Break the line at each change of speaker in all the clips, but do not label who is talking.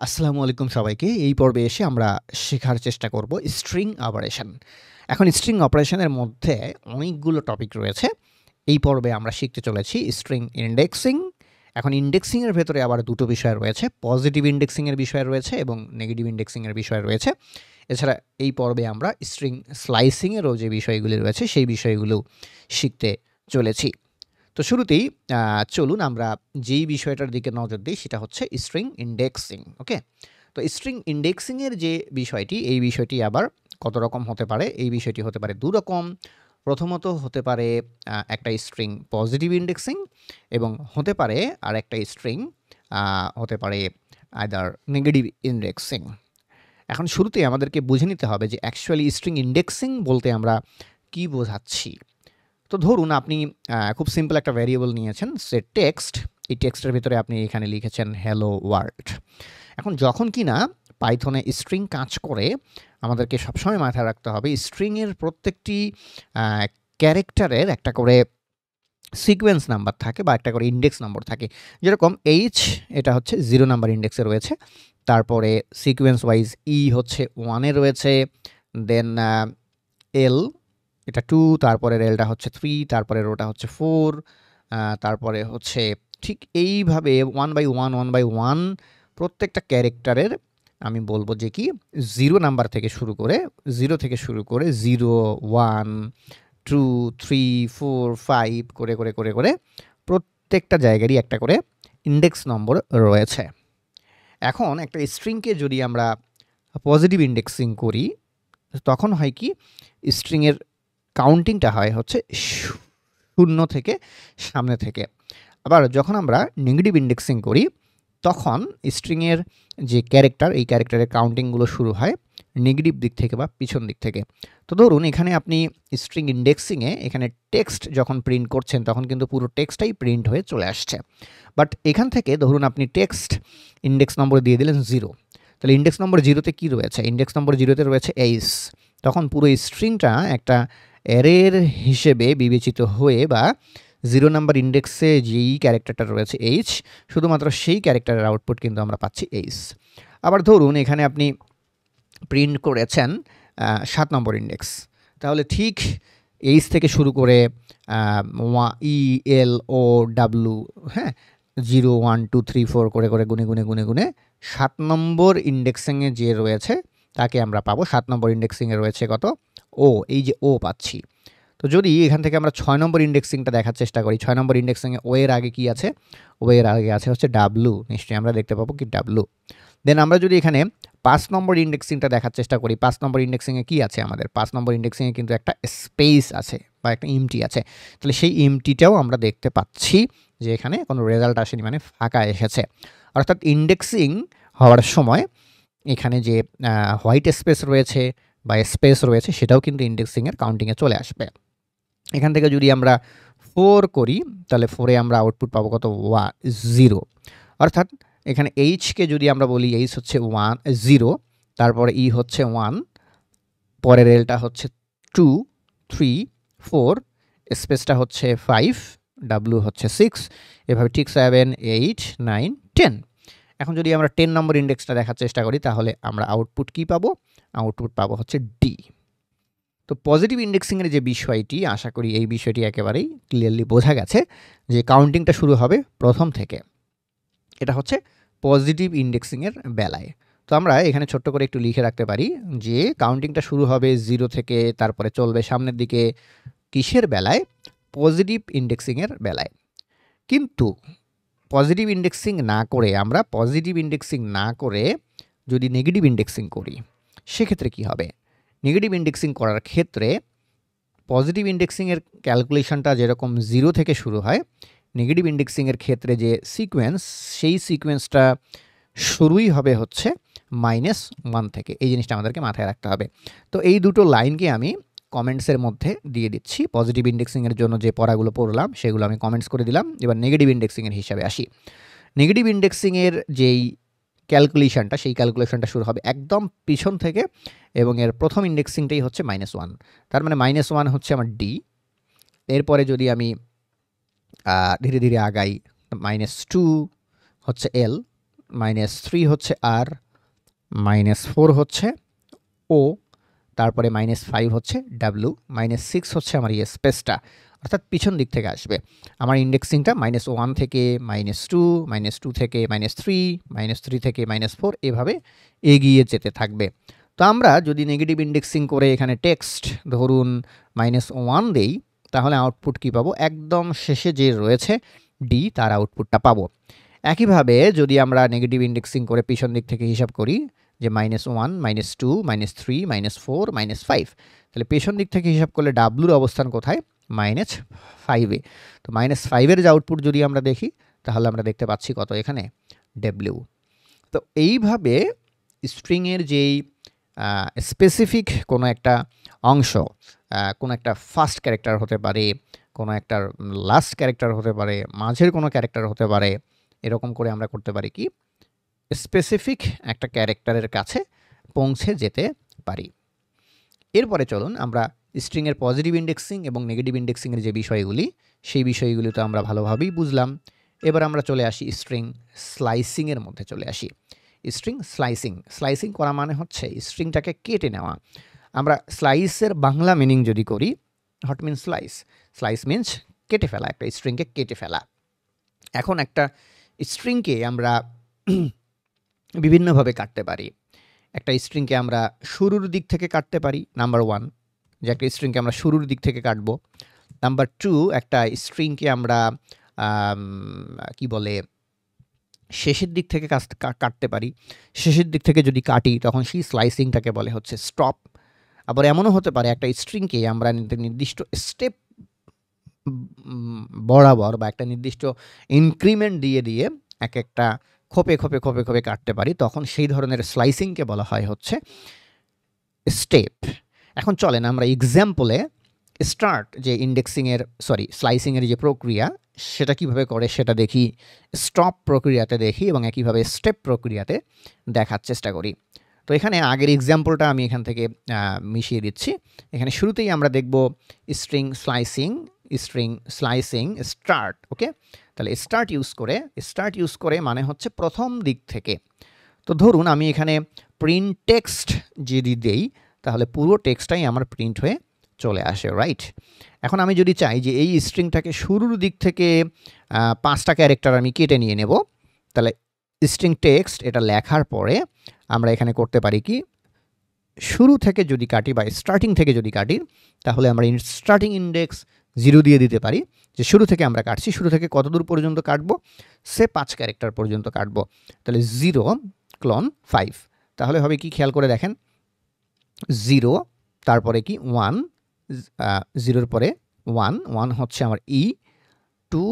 আসসালামু আলাইকুম সবাইকে। এই পর্বে এসে আমরা শেখার চেষ্টা করব স্ট্রিং অপারেশন। এখন স্ট্রিং অপারেশনের মধ্যে অনেকগুলো টপিক রয়েছে। এই পর্বে আমরা শিখতে চলেছি স্ট্রিং ইনডেক্সিং। এখন ইনডেক্সিং এর ভেতরে আবার দুটো বিষয় রয়েছে। পজিটিভ ইনডেক্সিং এর বিষয় রয়েছে এবং নেগেটিভ ইনডেক্সিং এর বিষয় রয়েছে। এছাড়া এই পর্বে আমরা স্ট্রিং স্লাইসিং এরও যে বিষয়গুলি রয়েছে সেই বিষয়গুলো শিখতে চলেছি। তো শুরুতেই চলুন আমরা যেই বিষয়টার দিকে নজর দিই সেটা হচ্ছে স্ট্রিং ইনডেক্সিং। ওকে, তো স্ট্রিং ইনডেক্সিং এর যে বিষয়টি, এই বিষয়টি আবার কত রকম হতে পারে? এই বিষয়টি হতে পারে দু রকম। প্রথমত হতে পারে একটা স্ট্রিং পজিটিভ ইনডেক্সিং এবং হতে পারে আর একটা স্ট্রিং হতে পারে আইদার নেগেটিভ ইনডেক্সিং। এখন শুরুতেই আমাদেরকে বুঝে নিতে হবে যে অ্যাকচুয়ালি স্ট্রিং ইনডেক্সিং বলতে আমরা কি বোঝাচ্ছি। তো ধরুন আপনি খুব সিম্পল একটা ভ্যারিয়েবল নিয়েছেন, সে টেক্সট। এই টেক্সটের ভিতরে আপনি এখানে লিখেছেন হ্যালো ওয়ার্ল্ড। এখন যখন কিনা পাইথনে স্ট্রিং কাজ করে, আমাদেরকে সবসময় মাথায় রাখতে হবে স্ট্রিংয়ের প্রত্যেকটি ক্যারেক্টারের একটা করে সিকোয়েন্স নাম্বার থাকে বা একটা করে ইন্ডেক্স নম্বর থাকে। যেরকম এইচ, এটা হচ্ছে 0 নাম্বার ইন্ডেক্সে রয়েছে। তারপরে সিকোয়েন্স ওয়াইজ ই হচ্ছে 1-এ রয়েছে, দেন এল এটা 2, তারপরের এলটা হচ্ছে 3, তারপরের ওটা হচ্ছে 4, তারপরে হচ্ছে ঠিক এইভাবে 1/1 প্রত্যেকটা ক্যারেক্টারের আমি বলবো যে কি 0 নাম্বার থেকে শুরু করে 0 থেকে শুরু করে 0, 1, 2, 3, 4, 5 করে করে করে করে প্রত্যেকটা জায়গারই একটা করে ইন্ডেক্স নম্বর রয়েছে। এখন একটা স্ট্রিংকে যদি আমরা পজিটিভ ইন্ডেক্সিং করি তখন হয় কি, স্ট্রিংয়ের কাউন্টিংটা হয় হচ্ছে 0 থেকে সামনে থেকে। আবার যখন আমরা নেগেটিভ ইন্ডেক্সিং করি তখন স্ট্রিংয়ের যে ক্যারেক্টার, এই ক্যারেক্টারের কাউন্টিংগুলো শুরু হয় নেগেটিভ দিক থেকে বা পিছন দিক থেকে। তো ধরুন এখানে আপনি স্ট্রিং ইন্ডেক্সিংয়ে এখানে টেক্সট যখন প্রিন্ট করছেন তখন কিন্তু পুরো টেক্সটটাই প্রিন্ট হয়ে চলে আসছে। বাট এখান থেকে ধরুন আপনি টেক্সট ইন্ডেক্স নম্বর দিয়ে দিলেন 0। তাহলে ইন্ডেক্স নম্বর 0-তে কী রয়েছে? ইন্ডেক্স নম্বর 0-তে রয়েছে এইচ। তখন পুরো স্ট্রিংটা একটা অ্যারের হিসেবে বিবেচিত হয়ে বা 0 নাম্বার ইন্ডেক্সে যেই ক্যারেক্টারটা রয়েছে এইচ, শুধুমাত্র সেই ক্যারেক্টারের আউটপুট কিন্তু আমরা পাচ্ছি এইচ। আবার ধরুন এখানে আপনি প্রিন্ট করেছেন 7 নম্বর ইন্ডেক্স। তাহলে ঠিক এইচ থেকে শুরু করে ই, এল, ও, ডাব্লু, হ্যাঁ, 0, 1, 2, 3, 4 করে করে গুনে গুনে গুনে গুনে 7 নম্বর ইন্ডেক্সিংয়ে যে রয়েছে তাকে আমরা পাবো। 7 নম্বর ইন্ডেক্সিংয়ে রয়েছে কত? ও, এই যে ও পাচ্ছি। তো যদি এখান থেকে আমরা 6 নম্বর ইন্ডেক্সিংটা দেখার চেষ্টা করি, 6 নম্বর ইন্ডেক্সিংয়ে ও এর আগে কি আছে? ও এর আগে আছে হচ্ছে ডাব্লু। নিশ্চয়ই আমরা দেখতে পাবো কি ডাব্লু। দেন আমরা যদি এখানে 5 নম্বর ইন্ডেক্সিংটা দেখার চেষ্টা করি, 5 নম্বর ইন্ডেক্সিংয়ে কি আছে আমাদের? 5 নম্বর ইন্ডেক্সিংয়ে কিন্তু একটা স্পেস আছে বা একটা এমটি আছে। তাহলে সেই এমটিটাও আমরা দেখতে পাচ্ছি যে এখানে কোনো রেজাল্ট আসেনি, মানে ফাঁকা এসেছে। অর্থাৎ ইন্ডেক্সিং হওয়ার সময় এখানে যে হোয়াইট স্পেস রয়েছে বা স্পেস রয়েছে সেটাও কিন্তু ইন্ডেক্সিংয়ের কাউন্টিংয়ে চলে আসবে। এখান থেকে যদি আমরা 4 করি তাহলে 4-এ আমরা আউটপুট পাবো কত? 0। অর্থাৎ এখানে এইচকে যদি আমরা বলি এইচ হচ্ছে 0, তারপরে ই হচ্ছে 1, পরের এলটা হচ্ছে 2, 3, 4, স্পেসটা হচ্ছে 5, ডাব্লু হচ্ছে 6, এভাবে ঠিক 7, 8, 9, 10। এখন যদি আমরা 10 নম্বর ইন্ডেক্সটা দেখার চেষ্টা করি তাহলে আমরা আউটপুট কি পাবো? আউটপুট পাবো হচ্ছে ডি। তো পজিটিভ ইন্ডেক্সিংয়ের যে বিষয়টি, আশা করি এই বিষয়টি একেবারেই ক্লিয়ারলি বোঝা গেছে যে কাউন্টিংটা শুরু হবে প্রথম থেকে। এটা হচ্ছে পজিটিভ ইন্ডেক্সিংয়ের বেলায়। তো আমরা এখানে ছোট্ট করে একটু লিখে রাখতে পারি যে কাউন্টিংটা শুরু হবে 0 থেকে, তারপরে চলবে সামনের দিকে। কিসের বেলায়? পজিটিভ ইন্ডেক্সিংয়ের বেলায়। কিন্তু পজিটিভ ইন্ডেক্সিং না করে আমরা পজিটিভ ইন্ডেক্সিং না করে যদি নেগেটিভ ইন্ডেক্সিং করি সেক্ষেত্রে কি হবে? নেগেটিভ ইন্ডেক্সিং করার ক্ষেত্রে পজিটিভ ইন্ডেক্সিংয়ের ক্যালকুলেশনটা যেরকম 0 থেকে শুরু হয়, নেগেটিভ ইন্ডেক্সিংয়ের ক্ষেত্রে যে সিকোয়েন্স, সেই সিকোয়েন্সটা শুরুই হবে হচ্ছে -1 থেকে। এই জিনিসটা আমাদেরকে মাথায় রাখতে হবে। তো এই দুটো লাইনকে আমি কমেন্টসের মধ্যে দিয়ে দিচ্ছি। পজিটিভ ইন্ডেক্সিংয়ের জন্য যে পড়াগুলো পড়লাম সেগুলো আমি কমেন্টস করে দিলাম। এবার নেগেটিভ ইন্ডেক্সিংয়ের হিসাবে আসি। নেগেটিভ ইন্ডেক্সিংয়ের যেই ক্যালকুলেশনটা, সেই ক্যালকুলেশনটা শুরু হবে একদম পিছন থেকে এবং এর প্রথম ইন্ডেক্সিংটাই হচ্ছে -1। তার মানে -1 হচ্ছে আমার ডি। এরপরে যদি আমি ধীরে ধীরে আগাই, -2 হচ্ছে এল, -3 হচ্ছে আর, -4 হচ্ছে ও, তারপরে -5 হচ্ছে ডাব্লু, -6 হচ্ছে আমার এই স্পেসটা, অর্থাৎ পিছন দিক থেকে আসবে। আমার ইন্ডেক্সিংটা -1 থেকে -2, -2 থেকে -3, -3 থেকে -4 এভাবে এগিয়ে যেতে থাকবে। তো আমরা যদি নেগেটিভ ইন্ডেক্সিং করে এখানে টেক্সট ধরুন -1 দেই, তাহলে আউটপুট কী পাবো? একদম শেষে যে রয়েছে ডি, তার আউটপুটটা পাবো। একইভাবে যদি আমরা নেগেটিভ ইন্ডেক্সিং করে পিছন দিক থেকে হিসাব করি যে -1, -2, -3, -4, -5, তাহলে পেছন দিক থেকে হিসাব করলে ডাব্লুর অবস্থান কোথায়? -5-এ। তো -5-এর যে আউটপুট যদি আমরা দেখি, তাহলে আমরা দেখতে পাচ্ছি কত এখানে? ডাব্লিউ। তো এইভাবে স্ট্রিংয়ের যেই স্পেসিফিক কোনো একটা অংশ, কোনো একটা ফার্স্ট ক্যারেক্টার হতে পারে, কোনো একটা লাস্ট ক্যারেক্টার হতে পারে, মাঝের কোনো ক্যারেক্টার হতে পারে, এরকম করে আমরা করতে পারি কি? স্পেসিফিক একটা ক্যারেক্টারের কাছে পৌঁছে যেতে পারি। এরপরে চলুন আমরা স্ট্রিংয়ের পজিটিভ ইন্ডেক্সিং এবং নেগেটিভ ইন্ডেক্সিংয়ের যে বিষয়গুলি, সেই বিষয়গুলি তো আমরা ভালোভাবেই বুঝলাম। এবার আমরা চলে আসি স্ট্রিং স্লাইসিংয়ের মধ্যে চলে আসি। স্ট্রিং স্লাইসিং করা মানে হচ্ছে স্ট্রিংটাকে কেটে নেওয়া। আমরা স্লাইসের বাংলা মিনিং যদি করি, what means slice? Slice means কেটে ফেলা, একটা স্ট্রিংকে কেটে ফেলা। এখন একটা স্ট্রিংকে আমরা বিভিন্নভাবে কাটতে পারি। একটা স্ট্রিংকে আমরা শুরুর দিক থেকে কাটতে পারি, নাম্বার 1, যে একটা স্ট্রিংকে আমরা শুরুর দিক থেকে কাটবো। নাম্বার 2, একটা স্ট্রিংকে আমরা কি বলে, শেষের দিক থেকে কাটতে পারি। শেষের দিক থেকে যদি কাটি, তখন সেই স্লাইসিংটাকে বলে হচ্ছে স্টপ। আবার এমনও হতে পারে একটা স্ট্রিংকে আমরা নির্দিষ্ট স্টেপ বরাবর বা একটা নির্দিষ্ট ইনক্রিমেন্ট দিয়ে দিয়ে এক একটা খোপে খোপে খোপে খোপে কাটতে পারি, তখন সেই ধরনের স্লাইসিংকে বলা হয় হচ্ছে স্টেপ। এখন চলেন আমরা এক্সাম্পলে স্টার্ট যে স্লাইসিংয়ের যে প্রক্রিয়া, সেটা কিভাবে করে সেটা দেখি, স্টপ প্রক্রিয়াতে দেখি এবং একইভাবে স্টেপ প্রক্রিয়াতে দেখার চেষ্টা করি। তো এখানে আগের এক্সাম্পলটা আমি এখান থেকে মিশিয়ে দিচ্ছি। এখানে শুরুতেই আমরা দেখব স্ট্রিং স্লাইসিং স্টার্ট। ওকে, তাহলে স্টার্ট ইউজ করে মানে হচ্ছে প্রথম দিক থেকে। তো ধরুন আমি এখানে প্রিন্ট টেক্সট যদি দেই, তাহলে পুরো টেক্সটটাই আমার প্রিন্ট হয়ে চলে আসে, রাইট? এখন আমি যদি চাই যে এই স্ট্রিংটাকে শুরুর দিক থেকে 5টা ক্যারেক্টার আমি কেটে নিয়ে নেব, তাহলে স্ট্রিং টেক্সট এটা লেখার পরে আমরা এখানে করতে পারি কি, শুরু থেকে যদি কাটি বা স্টার্টিং থেকে যদি কাটি, তাহলে আমরা স্টার্টিং ইন্ডেক্স 0 দিয়ে দিতে পারি, যে শুরু থেকে আমরা কাটছি, শুরু থেকে কত দূর পর্যন্ত কাটবো? সে 5 ক্যারেক্টার পর্যন্ত কাটবো। তাহলে 0 ক্লন 5, তাহলে হবে কি, খেয়াল করে দেখেন, 0 তারপরে কি 1, 0-র পরে 1 হচ্ছে আমার 2,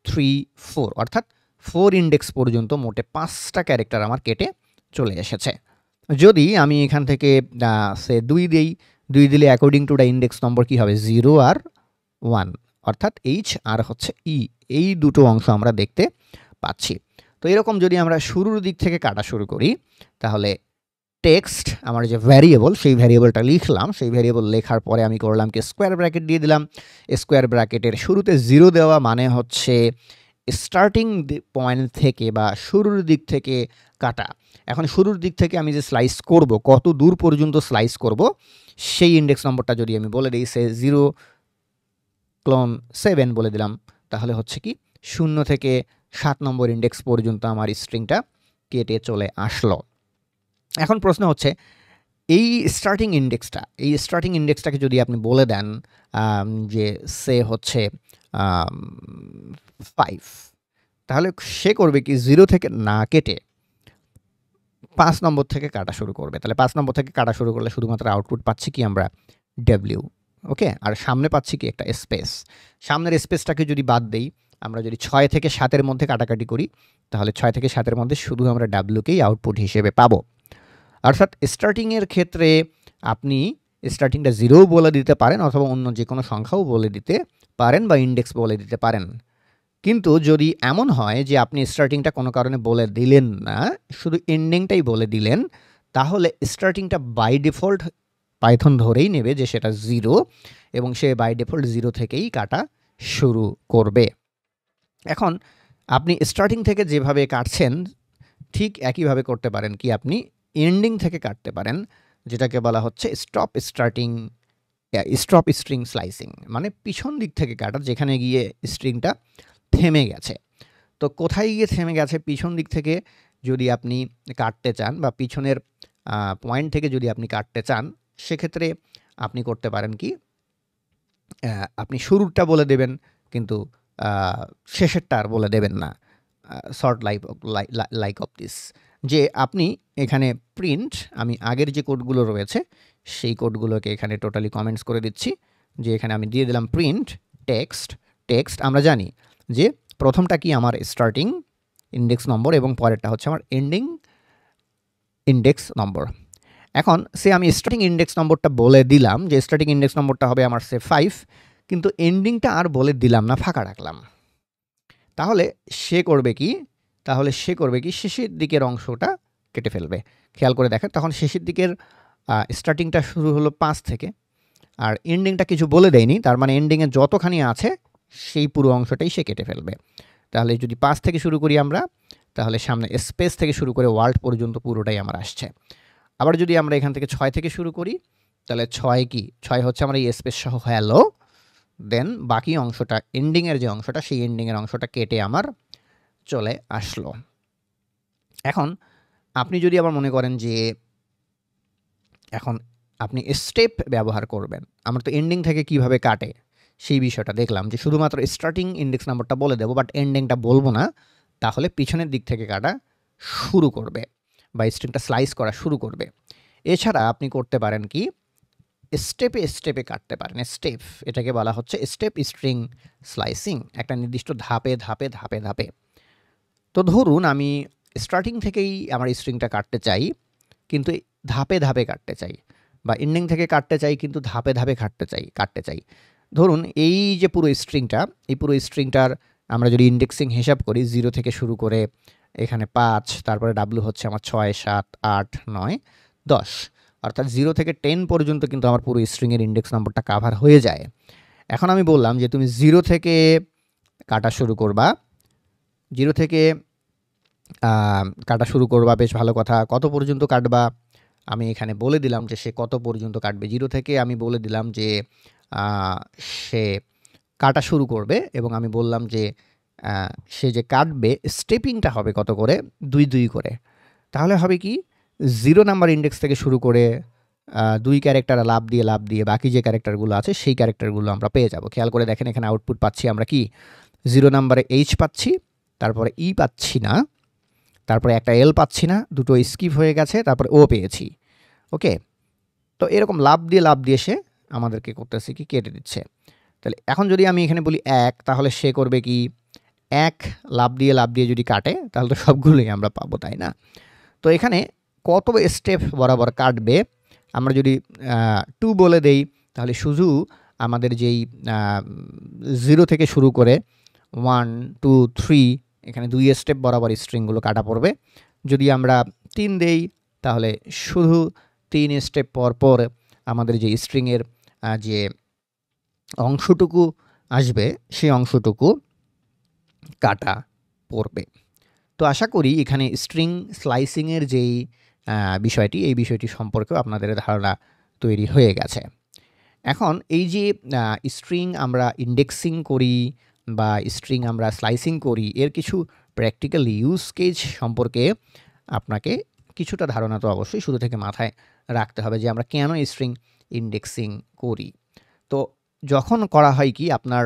3, 4, অর্থাৎ 4 ইন্ডেক্স পর্যন্ত মোটে 5টা ক্যারেক্টার আমার কেটে চলে এসেছে। যদি আমি এখান থেকে 2 দিই, 2 দিলে অ্যাকর্ডিং টু দ্য ইন্ডেক্স নম্বর কী হবে? 0 আর 1, অর্থাৎ এইচ আর হচ্ছে এই দুটো অংশ আমরা দেখতে পাচ্ছি। তো এরকম যদি আমরা শুরুর দিক থেকে কাটা শুরু করি, তাহলে টেক্সট আমার যে ভ্যারিয়েবল, সেই ভ্যারিয়েবলটা লিখলাম, সেই ভ্যারিয়েবল লেখার পরে আমি করলাম কি, স্কোয়ার ব্র্যাকেট দিয়ে দিলাম। স্কোয়ার ব্র্যাকেটের শুরুতে 0 দেওয়া মানে হচ্ছে স্টার্টিং পয়েন্ট থেকে বা শুরুর দিক থেকে কাটা। এখন শুরুর দিক থেকে আমি যে স্লাইস করব, কত দূর পর্যন্ত স্লাইস করব, সেই ইন্ডেক্স নম্বরটা যদি আমি বলে দিই, সে 0 ক্লন 7 বলে দিলাম, তাহলে হচ্ছে কি 0 থেকে 7 নম্বর ইন্ডেক্স পর্যন্ত আমার স্ট্রিংটা কেটে চলে আসলো। এখন প্রশ্ন হচ্ছে, এই স্টার্টিং ইন্ডেক্সটাকে যদি আপনি বলে দেন যে সে হচ্ছে 5, তাহলে সে করবে কি, 0 থেকে না কেটে 5 নম্বর থেকে কাটা শুরু করবে। তাহলে 5 নম্বর থেকে কাটা শুরু করলে শুধুমাত্র আউটপুট পাচ্ছি কি আমরা? ডাব্লিউ। ওকে, আর সামনে পাচ্ছি কি, একটা স্পেস। সামনের স্পেসটাকে যদি বাদ দেই, আমরা যদি 6 থেকে 7-এর মধ্যে কাটাকাটি করি, তাহলে 6 থেকে 7-এর মধ্যে শুধু আমরা ডাব্লিউকেই আউটপুট হিসেবে পাবো। অর্থাৎ স্টার্টিংয়ের ক্ষেত্রে আপনি স্টার্টিংটা 0 বলে দিতে পারেন, অথবা অন্য যে কোনো সংখ্যাও বলে দিতে পারেন বা ইন্ডেক্স বলে দিতে পারেন। কিন্তু যদি এমন হয় যে আপনি স্টার্টিংটা কোনো কারণে বলে দিলেন না, শুধু এন্ডিংটাই বলে দিলেন, তাহলে স্টার্টিংটা বাই ডিফল্ট পাইথন ধরেই নেবে যে সেটা 0, এবং সে বাই ডিফল্ট 0 থেকেই কাটা শুরু করবে। এখন আপনি স্টার্টিং থেকে যেভাবে কাটছেন, ঠিক একইভাবে করতে পারেন কি আপনি এন্ডিং থেকে কাটতে পারেন, যেটাকে বলা হচ্ছে স্টপ স্ট্রিং স্লাইসিং, মানে পিছন দিক থেকে কাটা, যেখানে গিয়ে স্ট্রিংটা থেমে গেছে। তো কোথায় গিয়ে থেমে গেছে, পিছন দিক থেকে যদি আপনি কাটতে চান বা পিছনের পয়েন্ট থেকে যদি আপনি কাটতে চান, সেক্ষেত্রে আপনি করতে পারেন কি আপনি শুরুরটা বলে দেবেন, কিন্তু শেষেরটা আর বলে দেবেন না। শর্ট লাইক অফ দিস, যে আপনি এখানে প্রিন্ট, আমি আগের যে কোডগুলো রয়েছে সেই কোডগুলোকে এখানে টোটালি কমেন্টস করে দিচ্ছি, যে এখানে আমি দিয়ে দিলাম প্রিন্ট টেক্সট। আমরা জানি যে প্রথমটা কি আমার স্টার্টিং ইন্ডেক্স নম্বর এবং পরেরটা হচ্ছে আমার এন্ডিং ইন্ডেক্স নম্বর। এখন আমি স্টার্টিং ইন্ডেক্স নম্বরটা বলে দিলাম, যে স্টার্টিং ইন্ডেক্স নম্বরটা হবে আমার 5, কিন্তু এন্ডিংটা আর বলে দিলাম না, ফাঁকা রাখলাম। তাহলে সে করবে কি শেষের দিকের অংশটা কেটে ফেলবে। খেয়াল করে দেখেন, তখন শেষের দিকের স্টার্টিংটা শুরু হলো 5 থেকে, আর এন্ডিংটা কিছু বলে দেয়নি, তার মানে এন্ডিংয়ে যতখানি আছে সেই পুরো অংশটাই সে কেটে ফেলবে। তাহলে যদি 5 থেকে শুরু করি আমরা, তাহলে সামনে স্পেস থেকে শুরু করে ওয়ার্ল্ড পর্যন্ত পুরোটাই আমার আসছে। আবার যদি আমরা এখান থেকে 6 থেকে শুরু করি, তাহলে 6 হচ্ছে আমার এই স্পেস সহ হ্যালো, দেন বাকি অংশটা এন্ডিংয়ের যে অংশটা, সেই এন্ডিংয়ের অংশটা কেটে আমার চলে আসলো। এখন আপনি যদি আবার মনে করেন যে এখন আপনি স্টেপ ব্যবহার করবেন, আমরা তো এন্ডিং থেকে কিভাবে কাটে সেই বিষয়টা দেখলাম, যে শুধুমাত্র স্টার্টিং ইন্ডেক্স নাম্বারটা বলে দেবো, বাট এন্ডিংটা বলবো না, তাহলে পিছনের দিক থেকে কাটা শুরু করবে বা স্ট্রিংটা স্লাইস করা শুরু করবে। এছাড়া আপনি করতে পারেন কি স্টেপে কাটতে পারেন। এটাকে বলা হচ্ছে স্টেপ স্ট্রিং স্লাইসিং, একটা নির্দিষ্ট ধাপে। তো ধরুন আমি স্টার্টিং থেকেই আমার স্ট্রিংটা কাটতে চাই, কিন্তু ধাপে কাটতে চাই, বা এন্ডিং থেকে কাটতে চাই কিন্তু ধাপে কাটতে চাই। ধরুন এই যে পুরো স্ট্রিংটার আমরা যদি ইন্ডেক্সিং হিসাব করি, 0 থেকে শুরু করে এখানে 5, তারপরে ডাব্লু হচ্ছে আমার 6, 7, 8, 9, 10, অর্থাৎ 0 থেকে 10 পর্যন্ত কিন্তু আমার পুরো স্ট্রিংয়ের ইন্ডেক্স নম্বরটা কাভার হয়ে যায়। এখন আমি বললাম যে তুমি 0 থেকে কাটা শুরু করবা, 0 থেকে কাটা শুরু করবা, বেশ ভালো কথা। কত পর্যন্ত কাটবা আমি এখানে বলে দিলাম যে সে কত পর্যন্ত কাটবে। 0 থেকে আমি বলে দিলাম যে সে কাটা শুরু করবে, এবং আমি বললাম যে সে যে কাটবে স্টেপিংটা হবে কত করে, 2 করে। তাহলে হবে কি 0 নাম্বার ইন্ডেক্স থেকে শুরু করে 2 ক্যারেক্টার লাভ দিয়ে বাকি যে ক্যারেক্টারগুলো আছে সেই ক্যারেক্টারগুলো আমরা পেয়ে যাব। খেয়াল করে দেখেন, এখানে আউটপুট পাচ্ছি আমরা কি 0 নাম্বারে H পাচ্ছি, তারপরে E পাচ্ছি না, তারপরে একটা L পাচ্ছি না, দুটো স্কিপ হয়ে গেছে, তারপরে O পেয়েছি। ওকে, তো এরকম লাভ দিয়ে সে আমাদেরকে করতেছে কি কেটে দিচ্ছে। তাহলে এখন যদি আমি এখানে বলি 1, তাহলে সে করবে কি 1 লাভ দিয়ে যদি কাটে, তাহলে তো সবগুলোই আমরা পাবো, তাই না? তো এখানে কত স্টেপ বরাবর কাটবে, আমরা যদি 2 বলে দেই, তাহলে শুধু আমাদের যেই 0 থেকে শুরু করে 1, 2, 3 এখানে 2 স্টেপ বরাবর স্ট্রিংগুলো কাটা পড়বে। যদি আমরা 3 দেই, তাহলে শুধু 3 স্টেপ পর আমাদের যে স্ট্রিংয়ের যে অংশটুকু আসবে সেই অংশটুকু কাটা পড়বে। তো আশা করি এখানে স্ট্রিং স্লাইসিংয়ের যেই এই বিষয়টি সম্পর্কেও আপনাদের ধারণা তৈরি হয়ে গেছে। এখন এই যে স্ট্রিং আমরা ইন্ডেক্সিং করি বা স্ট্রিং আমরা স্লাইসিং করি, এর কিছু প্র্যাকটিক্যাল ইউজ কেস সম্পর্কে আপনাকে কিছুটা ধারণা তো অবশ্যই শুরু থেকে মাথায় রাখতে হবে, যে আমরা কেন স্ট্রিং ইন্ডেক্সিং করি। তো যখন করা হয় কি আপনার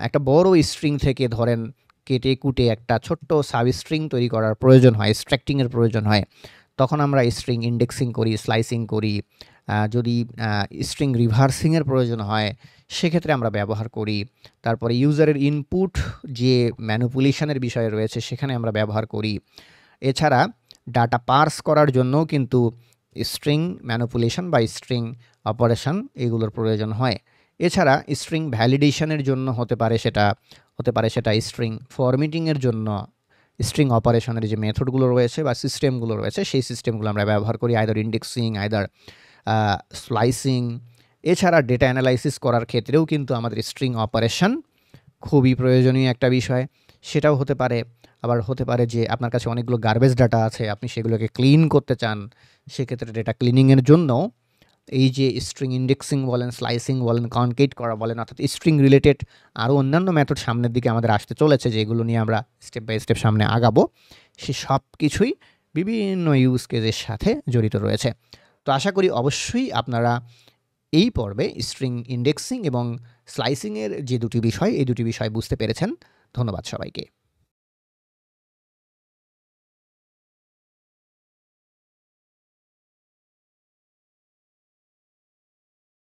একটা বড় স্ট্রিং থেকে ধরেন কেটে কুটে একটা ছোট্ট সাব স্ট্রিং তৈরি করার প্রয়োজন হয়, স্ট্রাকটিংয়ের প্রয়োজন হয়, তখন আমরা স্ট্রিং ইন্ডেক্সিং করি, স্লাইসিং করি। যদি স্ট্রিং রিভার্সিংয়ের প্রয়োজন হয়, সেক্ষেত্রে আমরা ব্যবহার করি। তারপরে ইউজারের ইনপুট যে ম্যানিপুলেশনের বিষয় রয়েছে, সেখানে আমরা ব্যবহার করি। এছাড়া ডাটা পার্স করার জন্যও কিন্তু স্ট্রিং ম্যানিপুলেশন বা স্ট্রিং অপারেশন এগুলোর প্রয়োজন হয়। এছাড়া স্ট্রিং ভ্যালিডেশনের জন্য হতে পারে সেটা স্ট্রিং ফরম্যাটিংয়ের জন্য স্ট্রিং অপারেশনের যে মেথডগুলো রয়েছে বা সিস্টেমগুলো রয়েছে, সেই সিস্টেমগুলো আমরা ব্যবহার করি, আইদার ইন্ডেক্সিং, আইদার স্লাইসিং। এছাড়া ডেটা অ্যানালাইসিস করার ক্ষেত্রেও কিন্তু আমাদের স্ট্রিং অপারেশন খুবই প্রয়োজনীয় একটা বিষয়। সেটাও হতে পারে। আবার হতে পারে যে আপনার কাছে অনেকগুলো গার্বেজ ডাটা আছে, আপনি সেগুলোকে ক্লিন করতে চান। সেক্ষেত্রে ডেটা ক্লিনিংয়ের জন্য এই যে স্ট্রিং ইন্ডেক্সিং বলেন, স্লাইসিং বলেন, কনকেট করা বলেন, অর্থাৎ স্ট্রিং রিলেটেড আরও অন্যান্য মেথড সামনের দিকে আমাদের আসতে চলেছে, যেগুলো নিয়ে আমরা স্টেপ বাই স্টেপ সামনে আগাবো। সে সব কিছুই বিভিন্ন ইউজ কেসের সাথে জড়িত রয়েছে। তো আশা করি অবশ্যই আপনারা এই পর্বে স্ট্রিং ইন্ডেক্সিং এবং স্লাইসিংয়ের যে দুটি বিষয়, এই দুটি বিষয় বুঝতে পেরেছেন। ধন্যবাদ সবাইকে।